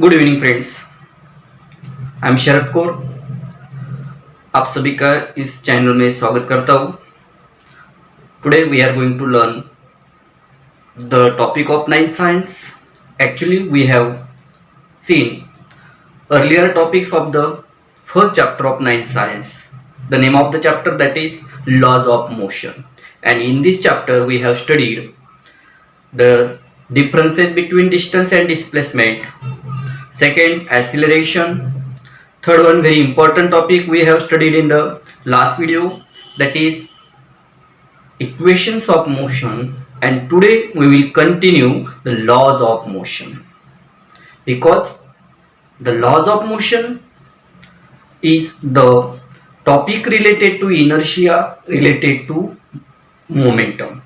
Good evening friends. I am Sharad Kaur. आप सभी का इस चैनल में स्वागत करता हूँ। Today we are going to learn the topic of ninth science. Actually, we have seen earlier topics of the first chapter of ninth science. The name of the chapter, that is laws of motion. And in this chapter we have studied the differences between distance and displacement. Second, acceleration. Third one, very important topic we have studied in the last video, that is equations of motion. And today we will continue the laws of motion, because the laws of motion is the topic related to inertia, related to momentum.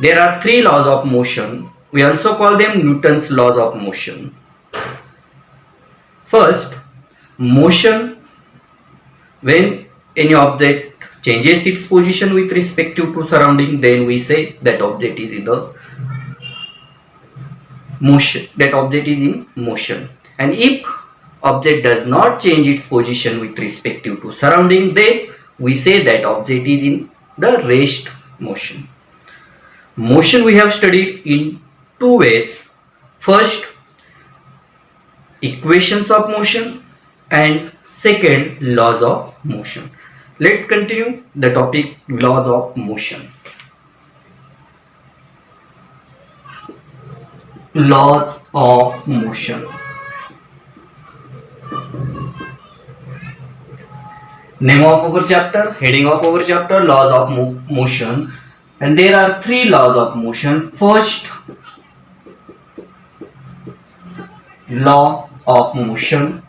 There are three laws of motion. We also call them Newton's laws of motion. First, motion. When any object changes its position with respect to surrounding, then we say that object is in the motion. That object is in motion. And if object does not change its position with respect to surrounding, then we say that object is in the rest motion. Motion we have studied in two ways. First, equations of motion, and second, laws of motion. Let's continue the topic laws of motion. Laws of motion. Name of our chapter, heading of our chapter, laws of motion. And there are three laws of motion. First, law of motion.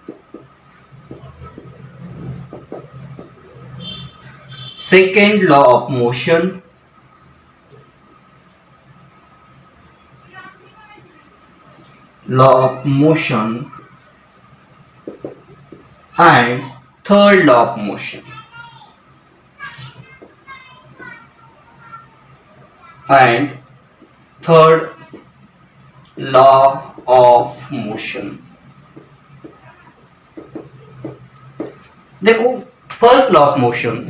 Second law of motion. Law of motion. And third law of motion. And third law of motion. देखो, first law of motion.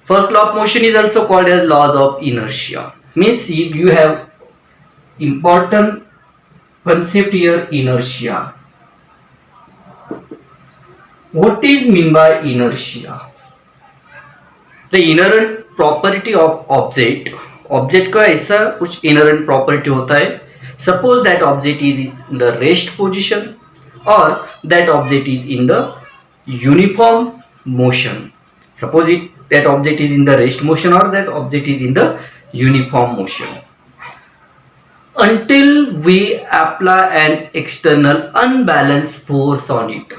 First law of motion is also called as laws of inertia. Means you have important concept here, inertia. What is mean by inertia? The inherent property of object. Object का ऐसा कुछ inherent property होता है. Suppose that object is in the rest position, और that object is in the uniform motion. Suppose it that object is in the rest motion, or that object is in the uniform motion, until we apply an external unbalanced force on it.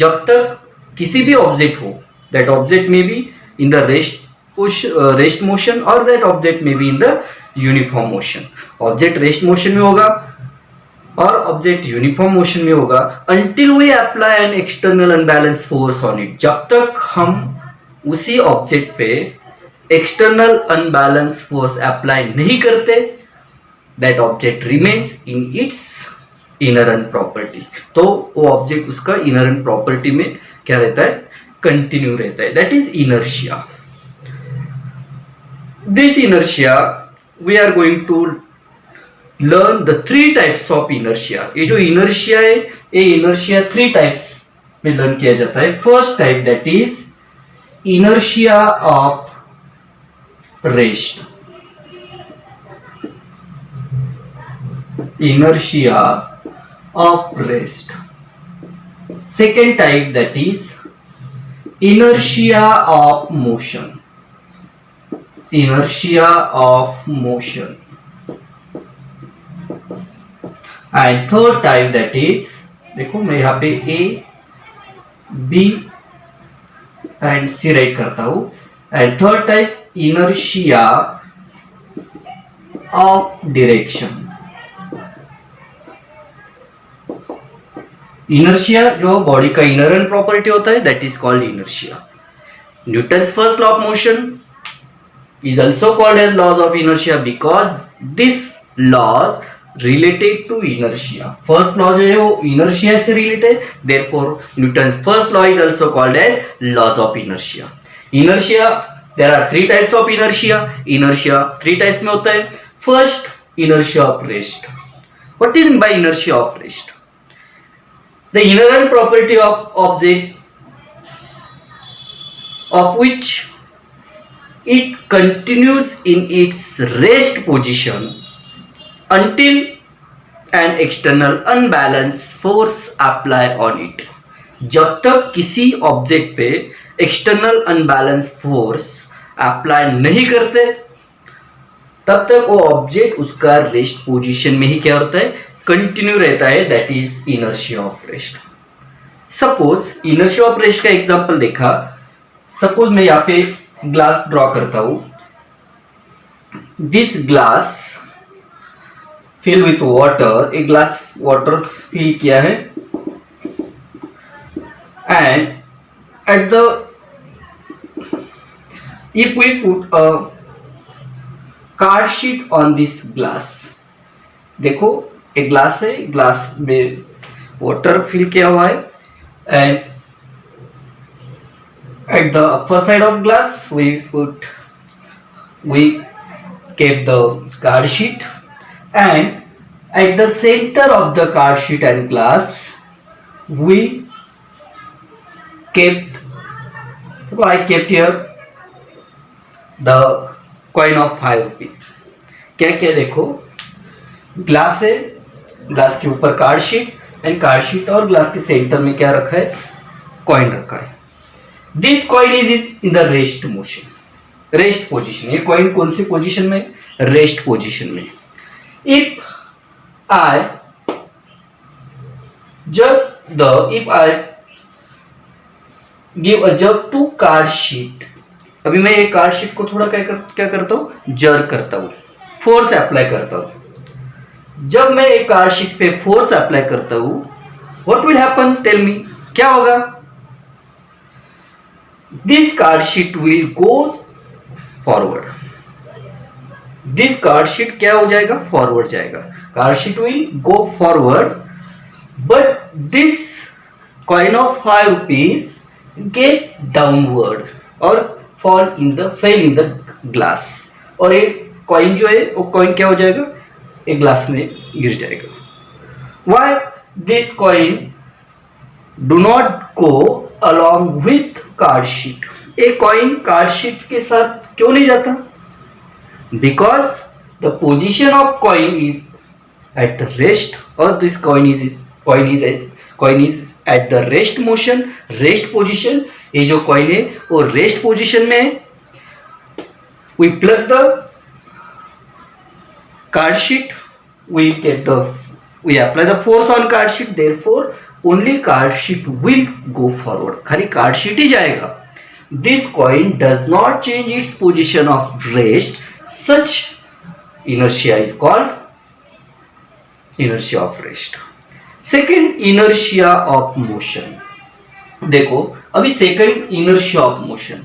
जब तक किसी भी object हो, that object may be in the rest motion, or that object may be in the uniform motion. Object rest motion में होगा और object uniform motion में होगा, until we apply an external unbalanced force on it. जब तक हम उसी object पे एक्सटर्नल अनबैलेंस फोर्स अप्लाई नहीं करते, that object remains in its inherent property. तो वो ऑब्जेक्ट उसका इनहेरेंट प्रॉपर्टी में क्या रहता है, कंटिन्यू रहता है. That is inertia. This inertia we are going to learn the three types of inertia. ये जो इनर्शिया है, ये इनर्शिया थ्री टाइप्स में लर्न किया जाता है. First type, that is inertia of rest. Inertia of rest. Second type, that is inertia of motion. Inertia of motion. And third type, that is, देखो मैं यहाँ पे A, B and C write करता हूं. And third type, inertia of direction. Inertia जो body का inherent property होता है, that is called inertia. Newton's first law of motion is also called as laws of inertia, because this laws related to inertia. First law जो है वो inertia से related, therefore Newton's first law is also called as laws of inertia. Inertia, there are three types of inertia. Inertia three types में होता है। First, inertia of rest. What is by inertia of rest? The inherent property of object of which it continues in its rest position until an external unbalance force apply on it. जब तक किसी object पे external unbalance force apply नहीं करते तब तक वो object उसका रेस्ट पोजीशन में ही क्या होता है, कंटिन्यू रहता है। That is inertia of rest. Suppose inertia of rest का एग्जांपल देखा। सपोज मैं यहां पे ग्लास ड्रॉ करता हूं। This glass fill with water, एक ग्लास वाटर फिल किया है and at the if we put a card sheet on this glass. देखो एक ग्लास है, ग्लास में वाटर फिल किया हुआ है and at the upper side of glass we kept the card sheet and at the center of the card sheet and glass we kept, so I kept here the coin of 5 rupees। क्या क्या देखो, glass है, glass के ऊपर card sheet and card sheet और glass के centre में क्या रखा है, कॉइन रखा है। This coin is in the rest motion, rest position. ये कॉइन कौन सी पोजीशन में, रेस्ट पोजीशन में। If I give a jerk to card sheet, अभी मैं ये कार्ड शीट को थोड़ा क्या करता हूं, जर्क करता हूं, फोर्स अप्लाई करता हूं। जब मैं एक कार्ड शीट पे फोर्स अप्लाई करता हूं, what will happen, tell me, क्या होगा। This card sheet will goes forward, this card sheet क्या हो जाएगा, फॉरवर्ड जाएगा। Card sheet will go forward but this coin of 5 rupees get downward और फॉल इन द ग्लास, और एक coin जो है वो कॉइन क्या हो जाएगा, एक ग्लास में गिर जाएगा। Why this coin do not go along with card sheet, एक कॉइन कार्ड शीट के साथ क्यों नहीं जाता, because the position of coin is at the rest और this coin is at the rest motion, rest position. ये जो coin है वो रेस्ट पोजिशन में है। We plug the card sheet, we apply the force on card sheet, therefore only card sheet will go forward, खाली card sheet ही जाएगा। This coin does not change its position of rest, such inertia is called inertia of rest। Second, inertia of motion। देखो अभी second inertia of motion,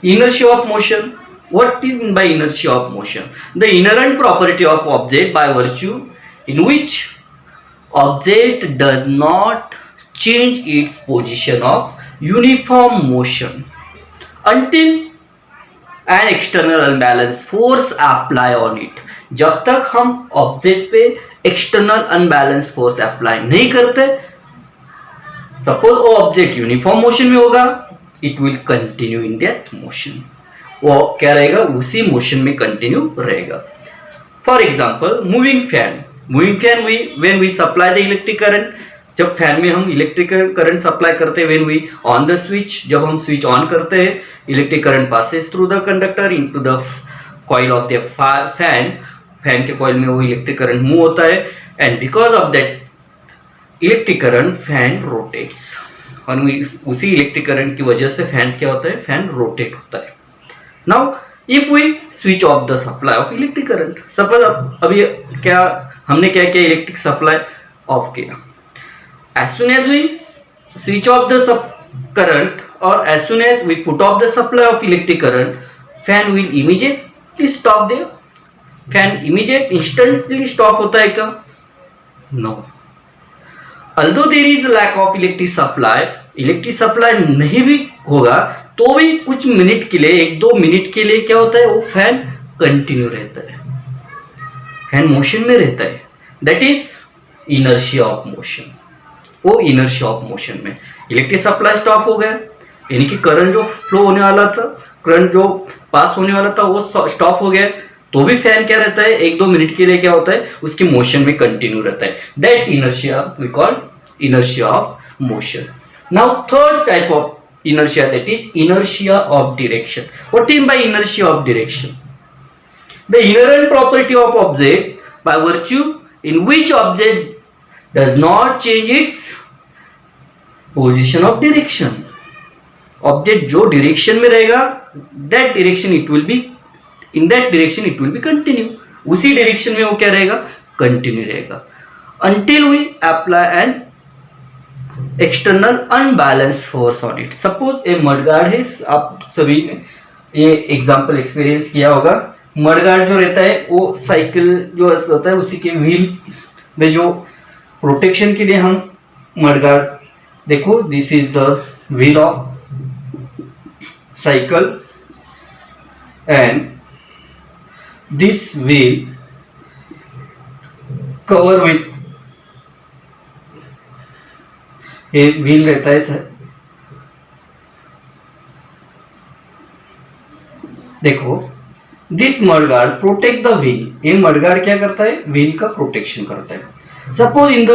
inertia of motion, what is meant by inertia of motion? The inherent property of object by virtue in which object does not change its position of uniform motion until an external unbalance force apply on it। जब तक हम object पे external unbalance force apply नहीं करते, suppose वो object uniform motion में होगा, it will continue in that motion, वो क्या रहेगा, उसी मोशन में कंटिन्यू रहेगा। For example moving fan, when we supply the electric current, जब फैन में हम इलेक्ट्रिक करंट सप्लाई करते हैं, when we on the switch, जब हम स्विच ऑन करते हैं, electric current passes through the conductor into the coil of the fan, fan के कॉइल में वो इलेक्ट्रिक करंट मूव होता है and because of that electric current fan rotates, और उसी इलेक्ट्रिक करंट की वजह से फैन क्या होता है, फैन रोटेट होता है। Now if we switch off the supply of electric current, suppose अभी क्या हमने क्या किया, इलेक्ट्रिक सप्लाई ऑफ किया, as soon as we switch off the current or as soon as we put off the supply of electric current, fan will immediately stop there, fan immediate instantly stop होता है क्या, no. Although there is lack of electric supply नहीं भी होगा तो भी कुछ minute के लिए, 1-2 मिनट के लिए क्या होता है, वो फैन कंटिन्यू रहता है, फैन मोशन में रहता है। That is inertia of motion. वो इनर्शिया ऑफ मोशन में इलेक्ट्रिक सप्लाई स्टॉप हो गया, यानी कि करंट जो फ्लो होने वाला था, करंट जो पास होने वाला था वो स्टॉप हो गया, तो भी फैन क्या रहता है, 1-2 मिनट के लिए क्या होता है, उसकी मोशन में कंटिन्यू रहता है। That inertia we call inertia of motion. Now third type of inertia, that is inertia of direction. What do you mean by inertia of direction? The inherent property of object by virtue in which object does not change its position of direction. Object जो direction में रहेगा, that direction it will be, in that direction it will be continue. उसी direction में वो क्या रहेगा, continue रहेगा, until we apply an external unbalance force on it. Suppose A mudguard है, आप सभी ने ये एग्जांपल एक्सपीरियंस किया होगा। मडगार्ड जो रहता है वो साइकिल जो होता है उसी के व्हील में जो प्रोटेक्शन के लिए हम मडगार्ड, देखो this is the wheel of cycle and this wheel cover with, ये व्हील रहता है सर, देखो this mudguard protect the wheel. ये मडगार्ड क्या करता है, व्हील का प्रोटेक्शन करता है। सपोज इन द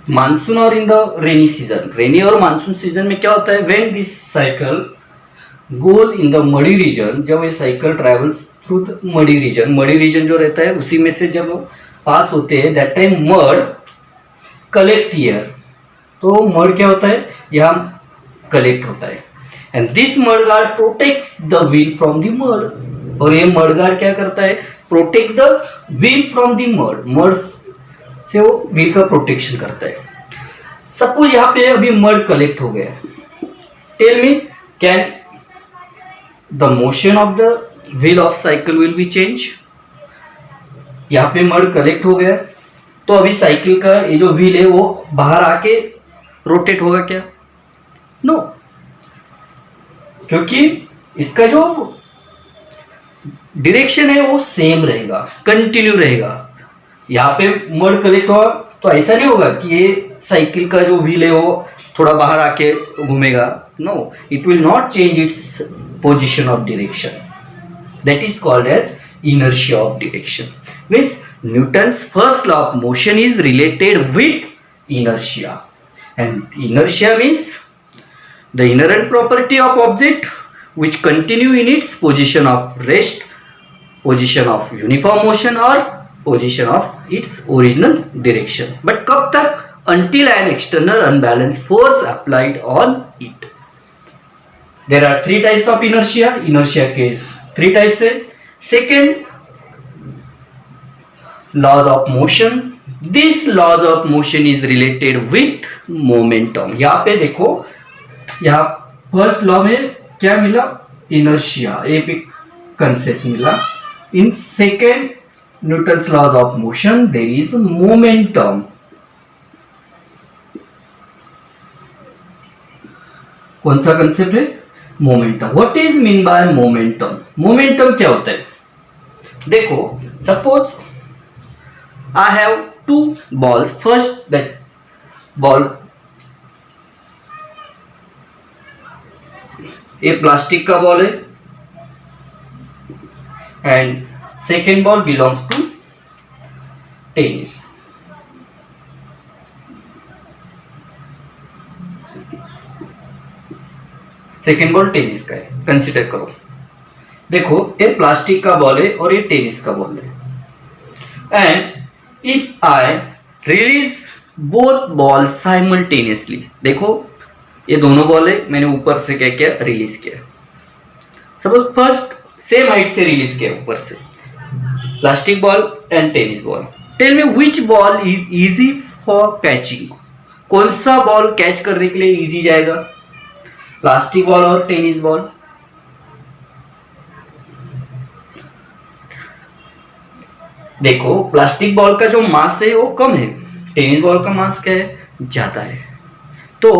मानसून और इन द रेनी सीजन, रेनी और मानसून सीजन में क्या होता है, when this cycle goes in the muddy region, जब ये cycle travels through the muddy region जो रहता है उसी में से जब पास होते हैं, that time mud collect here, तो मड क्या होता है, यहाँ कलेक्ट होता है, and this mudguard protects the wheel from the mud. और ये मडगार्ड क्या करता है, protect the wheel from the mud, mud से वो व्हील का प्रोटेक्शन करता है। सपोज यहाँ पे अभी मड कलेक्ट हो गया, tell me can the motion of the wheel of cycle will be change. यहाँ पे मड कलेक्ट हो गया तो अभी साइकिल का ये जो व्हील है वो बाहर आके रोटेट होगा क्या, नो, क्योंकि इसका जो डायरेक्शन है वो सेम रहेगा, कंटिन्यू रहेगा। यहाँ पे मड कलेक्ट हुआ तो ऐसा नहीं होगा कि ये साइकिल का जो व्हील है वो थोड़ा बाहर आके घूमेगा, no, it will not change its position of direction. That is called as inertia of direction. Means Newton's first law of motion is related with inertia, and inertia means the inherent property of object which continue in its position of rest, position of uniform motion or position of its original direction, but कब तक, until an external unbalanced force applied on it. There are three types of inertia के 3 types है। Second, laws of motion. This laws of motion is related with momentum. यहाँ पे देखो, यहाँ first law में क्या मिला, इनर्शिया, एक कंसेप्ट मिला। In second Newton's laws of motion there is momentum. कौन सा कंसेप्ट है, momentum. What is mean by momentum, momentum क्या होता है, देखो suppose I have 2 balls. First, that ball ये प्लास्टिक का बॉल है and second ball belongs to tennis. Second ball tennis का है, कंसिडर करो। देखो ये प्लास्टिक का बॉल है और ये टेनिस का बॉल है, and if I release both balls simultaneously, देखो ये दोनों बॉल है, मैंने ऊपर से क्या किया, रिलीज किया। सपोज फर्स्ट सेम हाइट से रिलीज किया ऊपर से, plastic ball and tennis ball. Tell me which ball is easy for catching, कौन सा बॉल कैच करने के लिए इजी जाएगा, प्लास्टिक बॉल और टेनिस बॉल। देखो प्लास्टिक बॉल का जो मास है वो कम है, टेनिस बॉल का मास क्या है, ज्यादा है। तो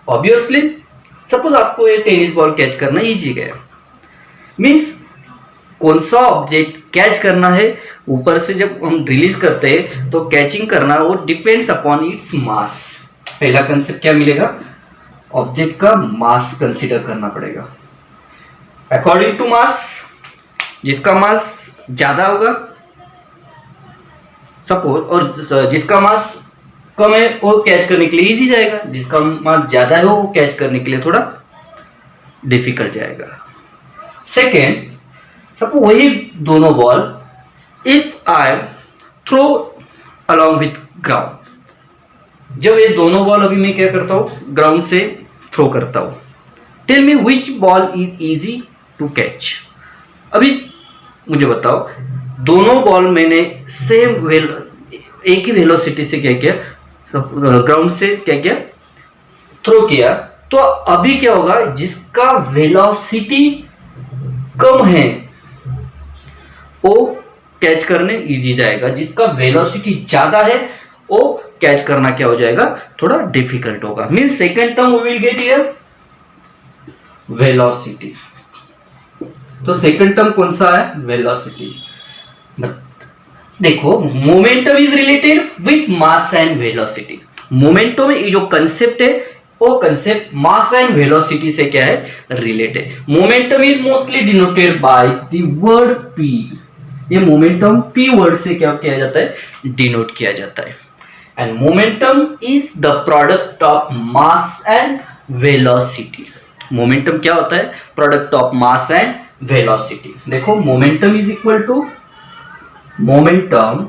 ऑब्वियसली सपोज आपको ये टेनिस बॉल कैच करना इजी गया, मीन्स कौन सा ऑब्जेक्ट कैच करना है, ऊपर से जब हम रिलीज करते हैं तो कैचिंग करना वो डिपेंड्स अपॉन इट्स मास। पहला कंसेप्ट क्या मिलेगा, ऑब्जेक्ट का मास कंसीडर करना पड़ेगा। अकॉर्डिंग टू मास, जिसका मास ज्यादा होगा सपोज, और जिसका मास कम है वो कैच करने के लिए इजी जाएगा, जिसका मास ज्यादा है वो कैच करने के लिए थोड़ा डिफिकल्ट जाएगा। सेकेंड, सपोज वही दोनों ball if I throw along with ground, जब ये दोनों बॉल अभी मैं क्या करता हूं, ग्राउंड से थ्रो करता हूं, tell me which ball is easy to catch. अभी मुझे बताओ, दोनों बॉल मैंने सेम एक ही वेलोसिटी से क्या किया, ग्राउंड से क्या किया, थ्रो किया, तो अभी क्या होगा, जिसका वेलोसिटी कम है वो कैच करने इजी जाएगा, जिसका वेलोसिटी ज्यादा है वो कैच करना क्या हो जाएगा, थोड़ा डिफिकल्ट होगा। Means second term we will get here velocity. तो सेकंड टर्म कौन सा है, वेलोसिटी। देखो momentum is related with mass and velocity. Momentum में ये जो कंसेप्ट है वो कंसेप्ट मास एंड वेलोसिटी से क्या है, related. Momentum is mostly denoted by the word p। ये मोमेंटम p वर्ड से क्या किया जाता है, डिनोट किया जाता है। And momentum is the product of mass and velocity. Momentum क्या होता है, product of mass and velocity. देखो momentum is equal to momentum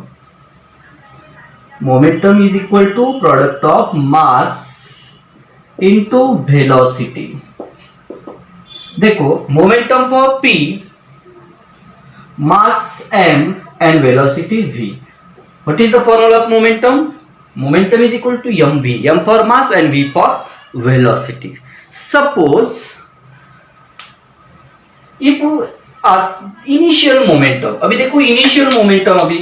is equal to product of mass into velocity. देखो momentum for p, mass m and velocity v. What is the formula of momentum? Momentum is equal to mv, m for mass and v for velocity. Suppose if initial momentum, अभी देखो initial momentum अभी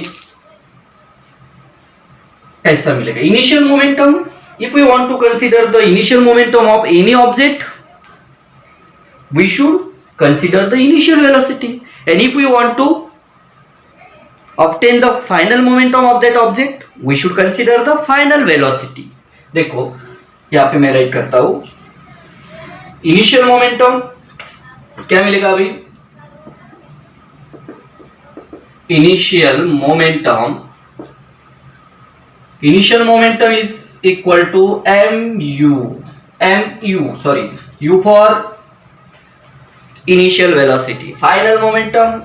कैसा मिलेगा। Initial momentum, if we want to consider the initial momentum of any object, we should consider the initial velocity. And if we want to obtain the final momentum of that object, we should consider the final velocity. देखो यहाँ पे मैं right करता हूं, initial momentum क्या मिलेगा अभी, initial momentum is equal to mu sorry, u for initial velocity. Final momentum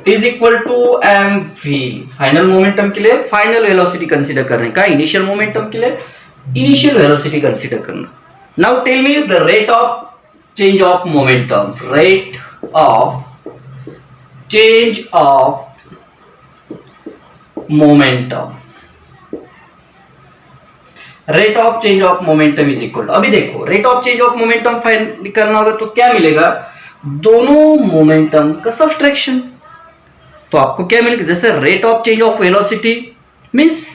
is equal to mv. Final momentum के लिए फाइनल वेलोसिटी कंसीडर करने का, इनिशियल मोमेंटम के लिए इनिशियल वेलोसिटी कंसीडर करना। Now tell me the rate of change of momentum. Rate of change of momentum, rate of change of momentum is equal to, अभी देखो rate of change of momentum find करना होगा तो क्या मिलेगा, दोनों momentum का सब्ट्रैक्शन। तो आपको क्या मिलेगा, जैसे rate of change of velocity means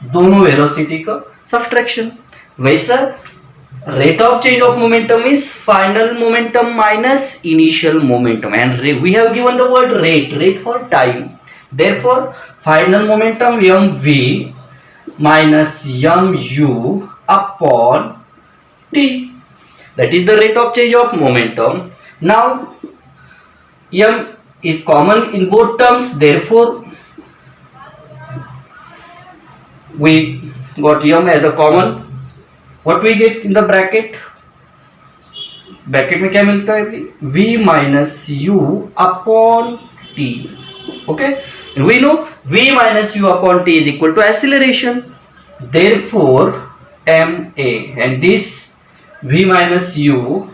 दोनों वेलोसिटी का सब्ट्रैक्शन, वैसा rate of change of momentum is final momentum minus initial momentum, and we have given the word rate for time, therefore final momentum mv minus mu upon t, that is the rate of change of momentum. Now m is common in both terms, therefore we got m as a common. What we get in the bracket में क्या मिलता है, v minus u upon t. Okay, and we know v minus u upon t is equal to acceleration, therefore ma, and this v minus u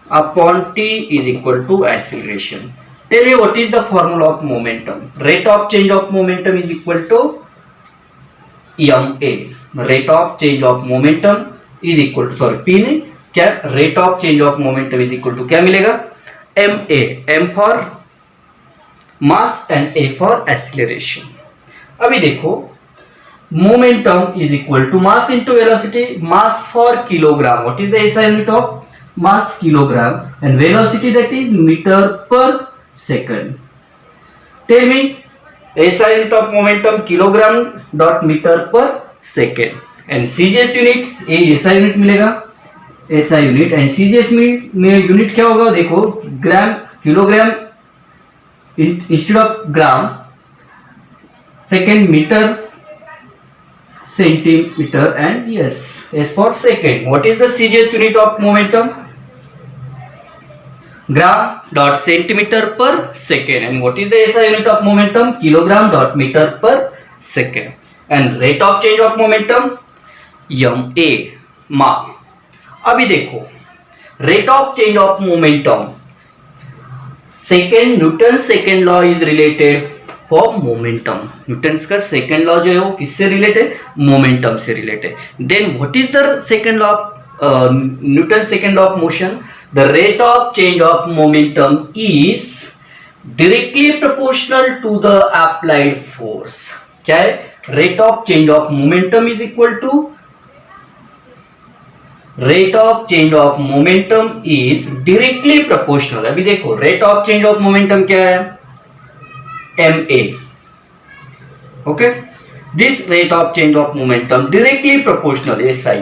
upon t is equal to acceleration. Tell me what is the formula of momentum. Rate of change of momentum is equal to ma. Rate of change of momentum is equal to, sorry, p नहीं, क्या rate of change of momentum is equal to क्या मिलेगा, m a, m for mass and a for acceleration. अभी देखो momentum is equal to mass into velocity, mass for kilogram, what is the SI unit of mass, kilogram, and velocity that is metre per second. Tell me SI unit of momentum kilogram dot metre per second, and CGS unit, a SI unit मिलेगा, SI unit, and CGS में unit क्या होगा, देखो gram, kilogram instead of gram, second metre, centimetre, and yes, s for second. What is the CGS unit of momentum? Gram dot centimeter per second. And what is the SI unit of momentum? Kilogram dot meter per second. And rate of change of momentum? ma, ma. अभी देखो rate of change of momentum, second Newton second law is related for momentum. Newton's का second law जो है वो किससे related, momentum से related. Then what is the second law of Newton second law of motion, the rate of change of momentum is directly proportional to the applied force. क्या है, rate of change of momentum is equal to rate of change of momentum is directly proportional. अभी देखो rate of change of momentum क्या है, ma, okay, this rate of change of momentum directly proportional, SI,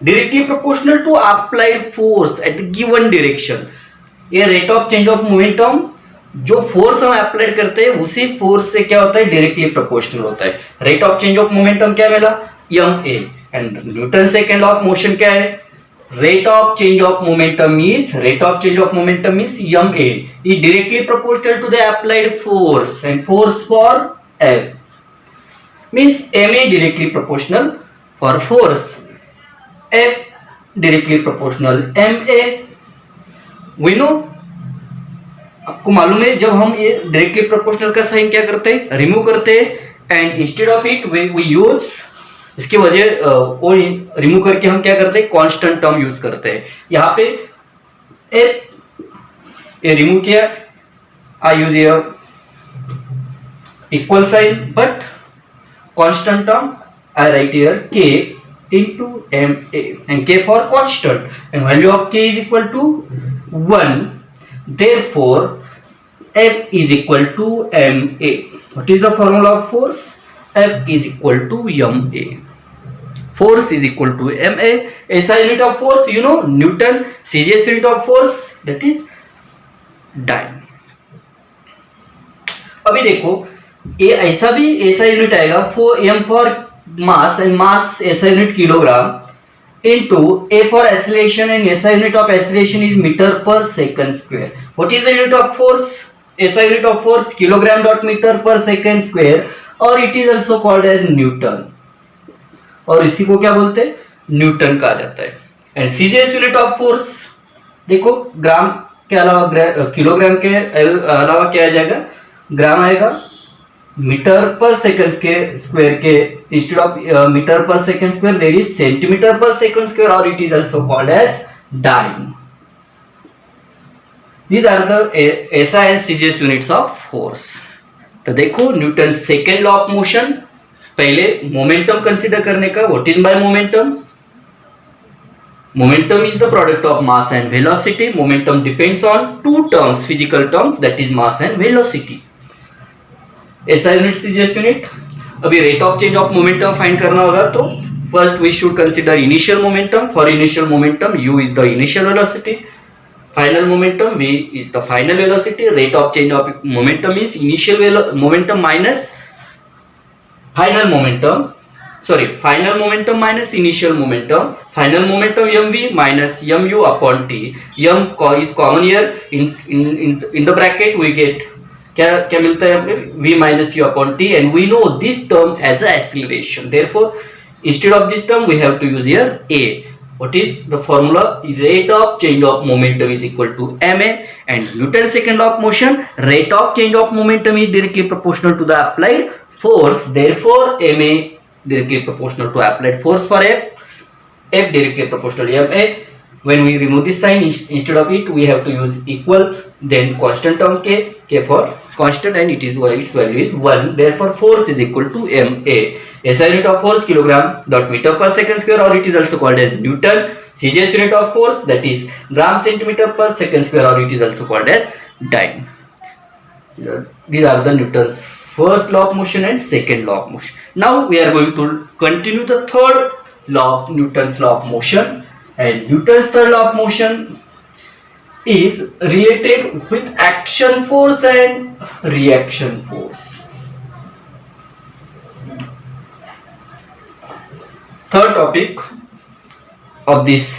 directly proportional to applied force at the given direction। ये rate of change of momentum जो force हम apply करते हैं उसी force से क्या होता है, डायरेक्टली प्रोपोर्शनल होता है। Rate of change of momentum क्या मिला, ma, and Newton second law of motion क्या है, rate of change of momentum is ma is directly proportional to the applied force, and force for F means ma directly proportional for force, F directly proportional ma। we know, आपको मालूम है जब हम ये directly proportional का sign क्या करते हैं, रिमूव करते हैं, and instead of it we use, इसकी वजह को रिमूव करके हम क्या करते हैं, कांस्टेंट टर्म यूज करते हैं। यहाँ पे ये रिमूव किया, I use here equal sign, but constant term I write here k into ma, and k for constant, and value of k is equal to 1, therefore F is equal to ma। what is the formula of force, F is equal to ma, force is equal to ma। SI unit of force you know Newton, CGS unit of force that is dyne। अभी देखो ये ऐसा भी SI unit आएगा, m for mass and mass SI unit kilogram, into A for acceleration and SI unit of acceleration is meter per second square। what is the unit of force, SI unit of force kilogram dot meter per second square, और it is also called as Newton, और इसी को क्या बोलते हैं, Newton कहा जाता है। And CGS unit of force देखो ग्राम के अलावा, किलोग्राम के अलावा क्या आ जाएगा, ग्राम आएगा, मीटर पर सेकंड के स्क्वायर के instead of metre per second square there is centimetre per second square, और it is also called as dyne. These are the SI and CGS units of force. तो देखो Newton second law of motion, पहले momentum consider करने का, what is by momentum, momentum is the product of mass and velocity. Momentum depends on two terms, physical terms, that is mass and velocity. SI unit, CGS unit. अभी rate of change of momentum find करना होगा, तो first we should consider initial momentum. For initial momentum u is the initial velocity, final momentum v is the final velocity. Rate of change of momentum is initial momentum minus final momentum, final momentum minus initial momentum, final momentum mv minus mu upon t। m is common here, in the bracket we get क्या मिलता है हमें, v minus u upon t, and we know this term as a acceleration, therefore instead of this term we have to use here a। what is the formula, rate of change of momentum is equal to ma, and Newton's second law of motion, rate of change of momentum is directly proportional to the applied force, therefore ma directly proportional to applied force for F, F directly proportional to ma, when we remove this sign, instead of it we have to use equal, then constant term k for constant, and its value is 1. Therefore force is equal to ma. SI unit of force kilogram dot meter per second square, or it is also called as Newton. CGS unit of force, that is gram centimeter per second square, or it is also called as dyne. These are the Newton's first law of motion and second law of motion. Now we are going to continue the third law of Newton's law of motion, and Newton's third law of motion is related with action force and reaction force. Third topic of this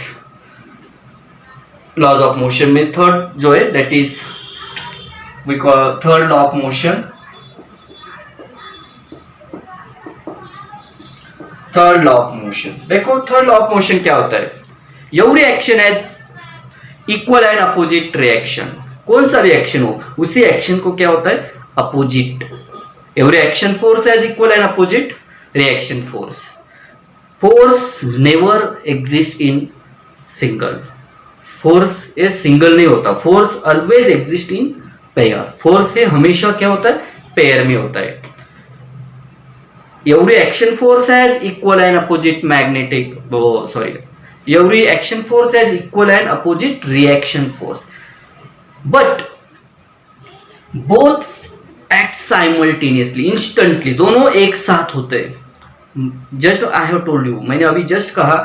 laws of motion में third जो है, that is we call third law of motion. Third law of motion, देखो third law of motion क्या होता है, every action has equal and opposite reaction. कौन सा भी एक्शन हो उसी एक्शन को क्या होता है, opposite. Every action force has equal and opposite reaction force. Force never exist in single. Force ये सिंगल नहीं होता, force always exist in pair. Force है हमेशा क्या होता है, पेयर में होता है. Every action force has equal and opposite magnetic, every action force has equal and opposite reaction force, but both act simultaneously, instantly. दोनों एक साथ होते हैं. Just I have told you, मैंने अभी जस्ट कहा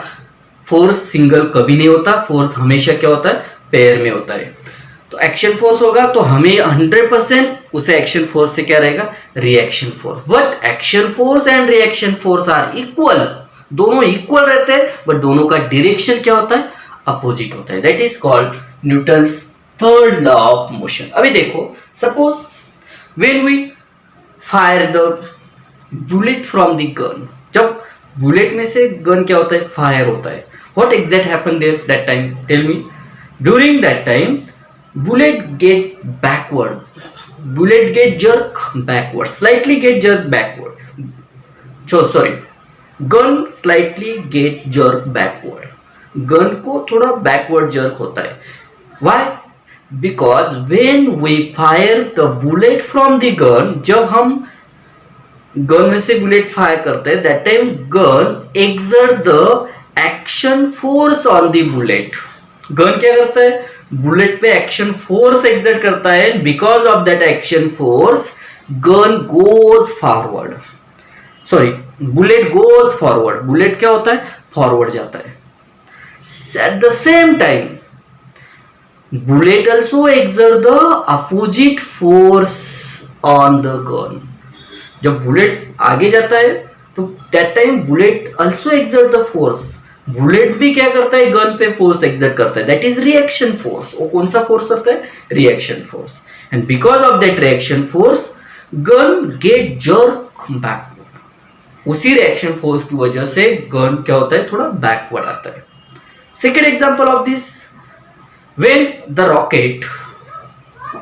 फोर्स सिंगल कभी नहीं होता, फोर्स हमेशा क्या होता है, पेयर में होता है. तो एक्शन फोर्स होगा तो हमें 100% उसे एक्शन फोर्स से क्या रहेगा, reaction force. But action force and reaction force are equal, दोनों इक्वल रहते हैं, बट दोनों का डायरेक्शन क्या होता है, अपोजिट होता है. That is called Newton's third law of motion. अभी देखो, suppose when we fire the bullet from the gun, जब बुलेट में से गन क्या होता है, फायर होता है. What exact happen there that time, tell me. During that time bullet get backward, bullet get jerk backward, slightly get jerk backward. Gun slightly get jerk backward. Gun को थोड़ा backward jerk होता है. Why? Because when we fire the bullet from the gun, जब हम gun में से bullet fire करते हैं, that time gun exert the action force on the bullet. Gun क्या करता है, बुलेट पे एक्शन फोर्स एक्सर्ट करता है. Because of that action force gun goes forward, bullet goes forward. Bullet क्या होता है, फॉरवर्ड जाता है. At the same time bullet also exert the opposite force on the gun. जब बुलेट आगे जाता है तो that time bullet also exert the force. Bullet भी क्या करता है, गन पे फोर्स एक्सर्ट करता है. That is reaction force. वो कौन सा फोर्स करता है, reaction force. And because of that reaction force gonna get jerk backward. उसी रिएक्शन फोर्स की वजह से गन क्या होता है, थोड़ा बैकवर्ड आता है. Second example of this, when the rocket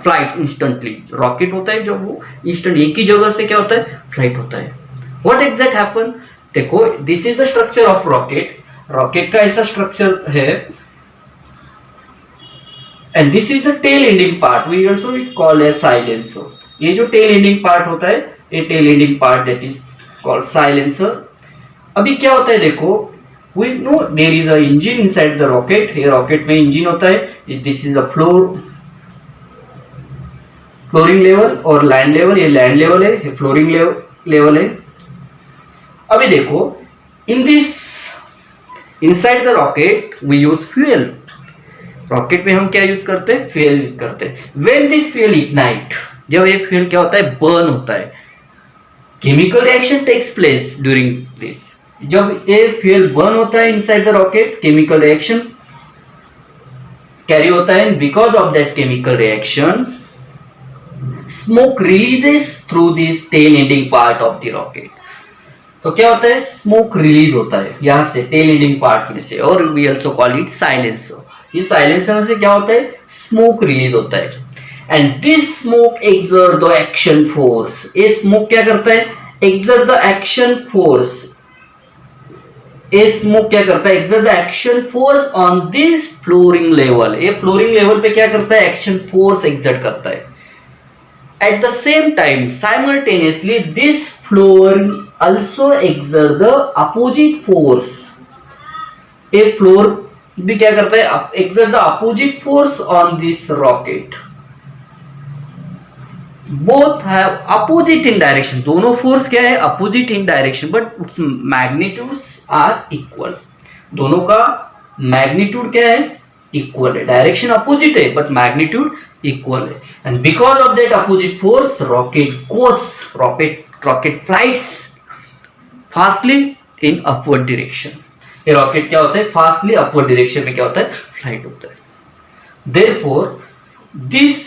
flight instantly. Rocket होता है जब वो इंस्टेंट एक ही जगह से क्या होता है, फ्लाइट होता है. व्हाट एग्जैक्ट हैपन, देखो this is the structure of rocket. Rocket का ऐसा स्ट्रक्चर है, and this is the tail ending part, we also call as silencer. ये जो टेल एंडिंग पार्ट होता है, ये tail ending part that is called silencer. अभी क्या होता है, देखो we know there is a engine inside the rocket. ये रॉकेट में इंजन होता है. This is a flooring level और लैंड लेवल. ये लैंड लेवल है, ये फ्लोरिंग लेवल है. अभी देखो, in this inside the rocket we use fuel. Rocket में हम क्या यूज करते हैं, फ्यूल यूज करते हैं. व्हेन दिस फ्यूल इग्नाइट, जब ये फ्यूल क्या होता है, बर्न होता है, chemical reaction takes place during this. जब ये फ्यूल बर्न होता है inside the rocket, chemical reaction carry होता है. Because of that chemical reaction smoke releases through this tail ending part of the rocket. तो क्या होता है, स्मोक रिलीज होता है यहां से, टेल एंडिंग पार्ट में से, और we also call it silencer. ये साइलेंसर में से क्या होता है, स्मोक रिलीज होता है. And this smoke exert the action force. ये स्मोक क्या करता है, एक्सर्ट द एक्शन फोर्स ए स्मोक क्या करता है, exert the action force on this flooring level, ये फ्लोरिंग लेवल पे क्या करता है, एक्शन फोर्स एक्सर्ट करता है. At the same time, simultaneously, this floor also exert the opposite force. A floor भी क्या करता है, exert the opposite force on this rocket. Both have opposite in direction. दोनों force क्या है, opposite in direction, but magnitudes are equal. दोनों का magnitude क्या है, equal है. Direction opposite है, but magnitude equal है. And because of that opposite force, rocket flies fastly in upward direction. ये रॉकेट क्या होता है, फास्टली अपवर्ड डायरेक्शन में क्या होता है, फ्लाइट होता है. Therefore, this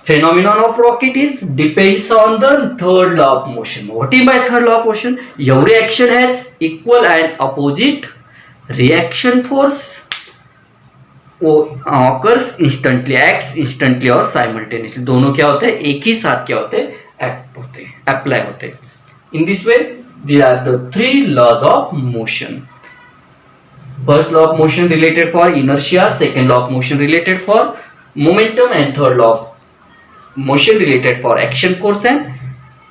phenomenon of rocket is depends on the third law of motion. What is by third law of motion? Every action has equal and opposite reaction force. वो occurs instantly, acts instantly और simultaneously. दोनों क्या होते हैं, एक ही साथ क्या होते हैं, एक्ट होते हैं, अप्लाई होते हैं. In this way, there are the three laws of motion. First law of motion related for inertia, second law of motion related for momentum, and third law of motion related for action force and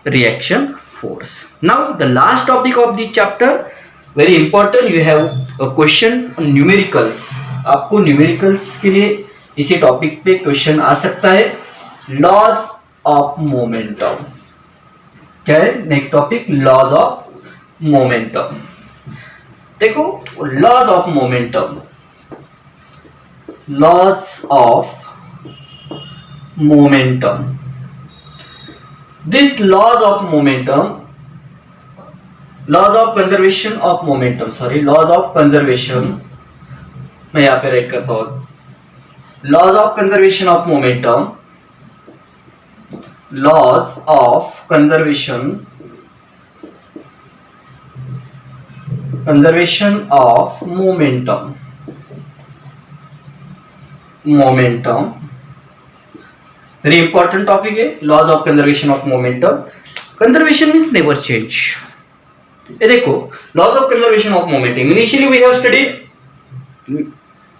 reaction force. Now, the last topic of this chapter, very important. You have a question on numericals. आपको numericals के लिए इसी topic पे question आ सकता है. Laws of momentum क्या है, next topic, laws of momentum. देखो, laws of momentum, laws of momentum, this laws of momentum, laws of conservation of momentum, sorry, laws of conservation, मैं यहां पे राइट करता हूं, laws of conservation of momentum, laws of conservation of momentum, very important topic है, laws of conservation of momentum. Conservation means never change. ये देखो, laws of conservation of momentum, initially we have studied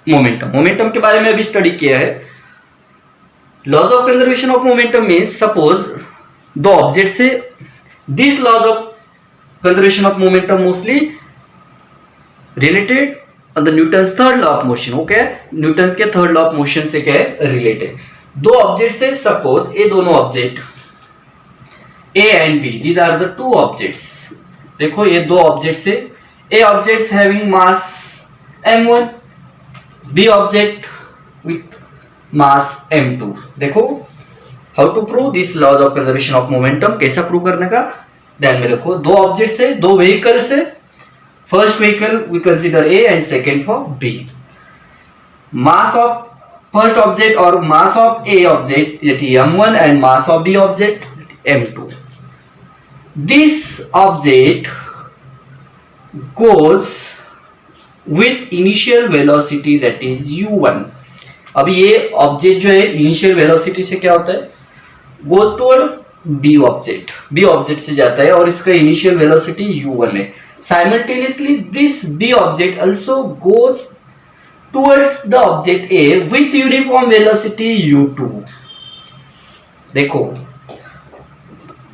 momentum के बारे में अभी study किया है. Laws of conservation of momentum means, suppose दो ऑब्जेक्ट से, this laws of conservation of momentum mostly related on the Newton's third law of motion. Okay, Newton's के third law of motion से क्या है, रिलेटेड. दो object से, suppose ये दोनों object A and B, these are the two objects. देखो, ये दो object say, A objects having mass m1, B object with mass m2. देखो, how to prove this laws of conservation of momentum, कैसा prove करने का, ध्यान में रखो. दो ऑब्जेक्ट से, दो vehicle say, first vehicle we consider A and second for B. Mass of first object और mass of A object m1 and mass of b object m2. This object goes with initial velocity that is u1. अभी ये object जो है initial velocity से क्या होता है, goes toward b object, b object से जाता है और इसका इनिशियल वेलोसिटी u1 है. Simultaneously, this b object also goes towards the object A with uniform velocity u2. देखो,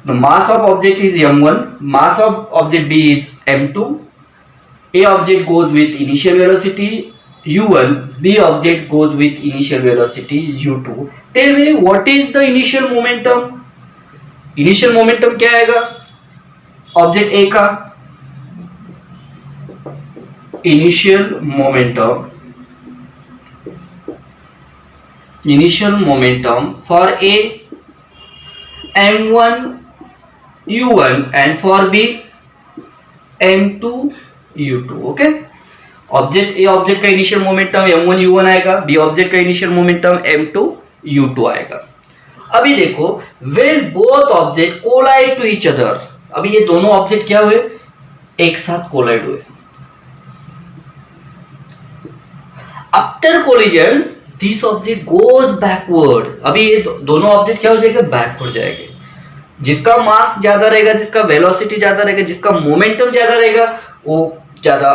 the mass of object is m1, mass of object B is m2. A object goes with initial velocity u1, B object goes with initial velocity u2. Tell me, what is the initial momentum? Initial momentum क्या आएगा object A का? Initial momentum for A m1 u1 and for B m2 u2. Okay, object A object का initial momentum m1 u1 आएगा, B object का initial momentum m2 u2 आएगा. अभी देखो, well both object collide to each other, अभी ये दोनों object क्या हुए, एक साथ कोलाइड हुए. After collision this object goes backward, अभी ये दोनों ऑब्जेक्ट क्या हो जाएगा, बैकवर्ड जाएंगे. जिसका मास ज्यादा रहेगा, जिसका वेलोसिटी ज्यादा रहेगा, जिसका मोमेंटम ज्यादा रहेगा, वो ज्यादा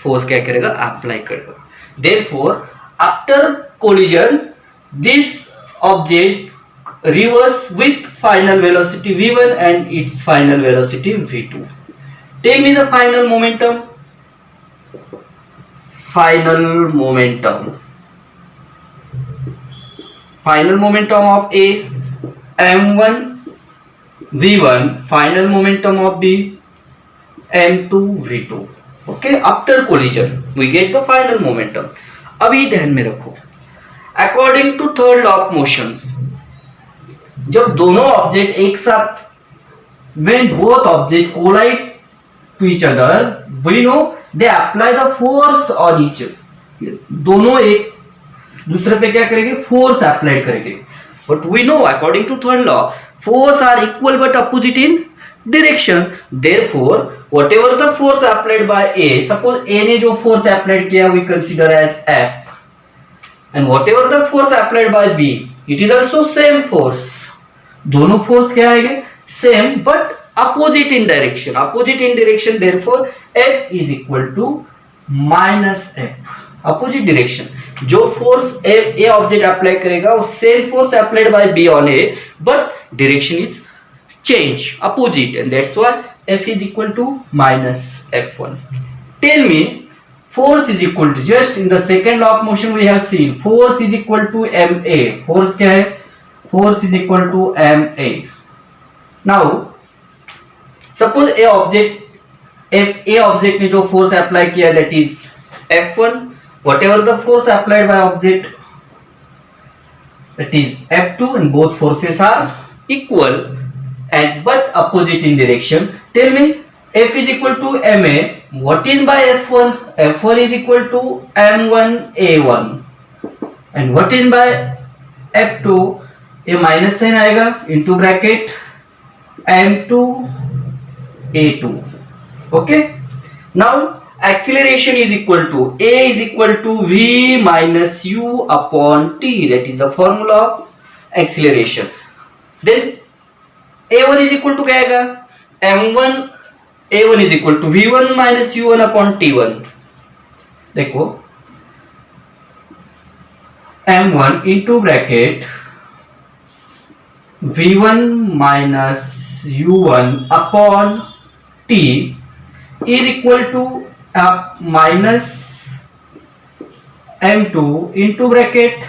फोर्स क्या करेगा, अप्लाई करेगा. Therefore, after collision, this object reverse with final velocity v1 and its final velocity v2. Take me the final momentum. Final momentum. Final momentum of A m1 v1. Final momentum of B m2 v2. Okay, after collision we get the final momentum. अभी ध्यान में रखो, according to third law of motion, जब दोनों object एक साथ, when both objects collide to each other, we know they apply the force on each other. दोनों एक दूसरे पे क्या करेंगे, फोर्स अप्लाई करेंगे. But we know according to third law, force are equal but opposite in direction. Therefore, whatever the force applied by A, suppose A ने जो force applied किया we consider as F, and whatever the force applied by B, it is also same force. दोनों force क्या आएंगे, same but opposite in direction. Opposite in direction, therefore F is equal to minus F. Opposite direction, जो force A object apply करेगा वो same force applied by B on A, but direction is change, opposite, and that's why F is equal to minus F1. Tell me, force is equal to, just in the second law of motion we have seen force is equal to ma. Force क्या है, force is equal to ma. Now suppose A object ने जो force apply किया that is F1, whatever the force applied by object that is F2, and both forces are equal and but opposite in direction. Tell me, F is equal to ma, what is by F1? F1 is equal to m1 a1, and what is by F2? A minus sign आएगा into bracket m2 a2. Okay, now acceleration is equal to A is equal to v minus u upon t. That is the formula of acceleration. Then A1 is equal to क्या आएगा, m1 A1 is equal to v1 minus u1 upon t1. देखो m1 into bracket v1 minus u1 upon t is equal to minus m2 into bracket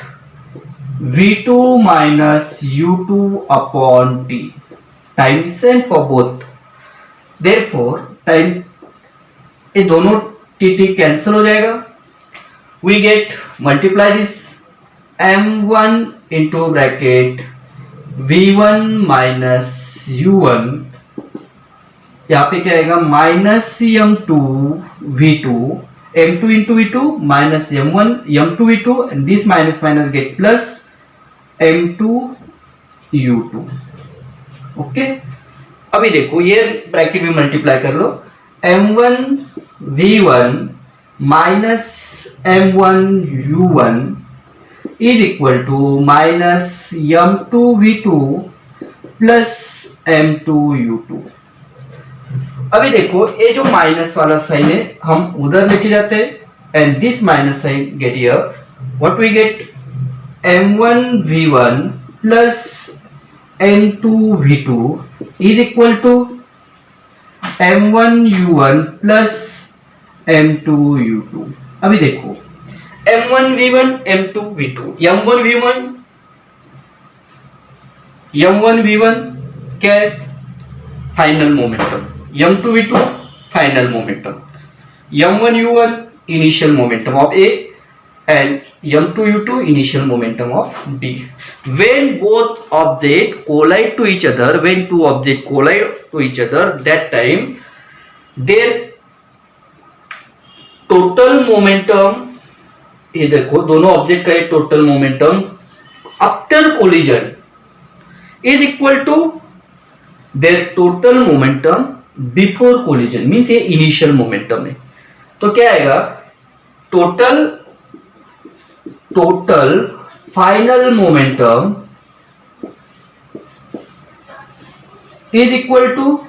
v2 minus u2 upon t. Time is same for both. Therefore time ये दोनों tt cancel हो जाएगा. We get multiply this m1 into bracket v1 minus u1, यहाँ पे क्या आएगा minus m2 v2, m2 into v2 minus m1 m2 v2, and this minus minus get plus m2 u2. Okay, अभी देखो ये bracket में मल्टीप्लाई कर लो, m1 v1 minus m1 u1 is equal to minus m2 v2 plus m2 u2. अभी देखो ये जो minus वाला साइन है हम उधर लेके जाते हैं, and this minus sign get here, what we get m1 v1 plus m2 v2 is equal to m1 u1 plus m2 u2. अभी देखो m1 v1 m2 v2, m1 v1 क्या है, final momentum, m2 v2 final momentum, m1 u1 initial momentum of A, and m2 u2 initial momentum of B. When both objects collide to each other, when two objects collide to each other, that time their total momentum, ये देखो दोनों object का total momentum after collision is equal to their total momentum before collision. Means ये initial momentum है, तो क्या आएगा total final momentum is equal to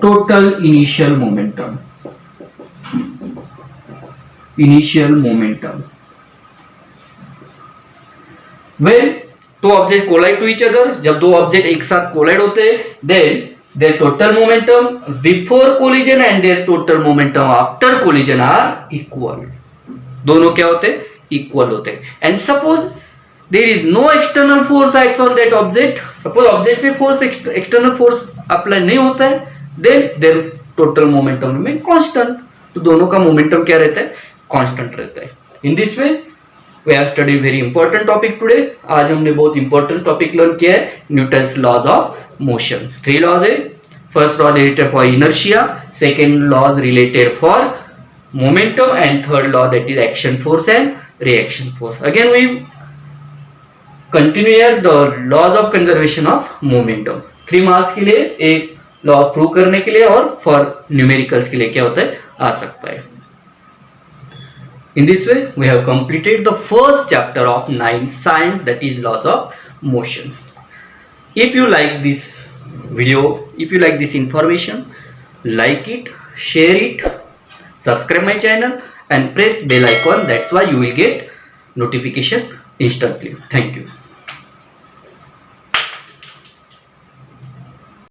total initial momentum. Initial momentum. When two objects collide to each other, जब दो object एक साथ collide होते हैं, then their total momentum before collision and their total momentum after collision are equal. दोनों क्या होते हैं? Equal होते हैं. And suppose there is no external force acts on that object. Suppose object पे force external force apply नहीं होता है, then their total momentum remain constant. तो दोनों का momentum क्या रहता है? Constant रहता है. In this way we have studied very important topic today. आज हमने बहुत important topic learn किया है, Newton's laws of motion. 3 laws है. First law related for inertia, second law related for momentum, and third law that is action force and reaction force. Again we continue here the laws of conservation of momentum. 3 marks के लिए एक law prove करने के लिए और for numericals के लिए क्या होता है? आ सकता है. In this way, we have completed the first chapter of 9 science, that is laws of motion. If you like this video, if you like this information, like it, share it, subscribe my channel and press bell icon. That's why you will get notification instantly. Thank you.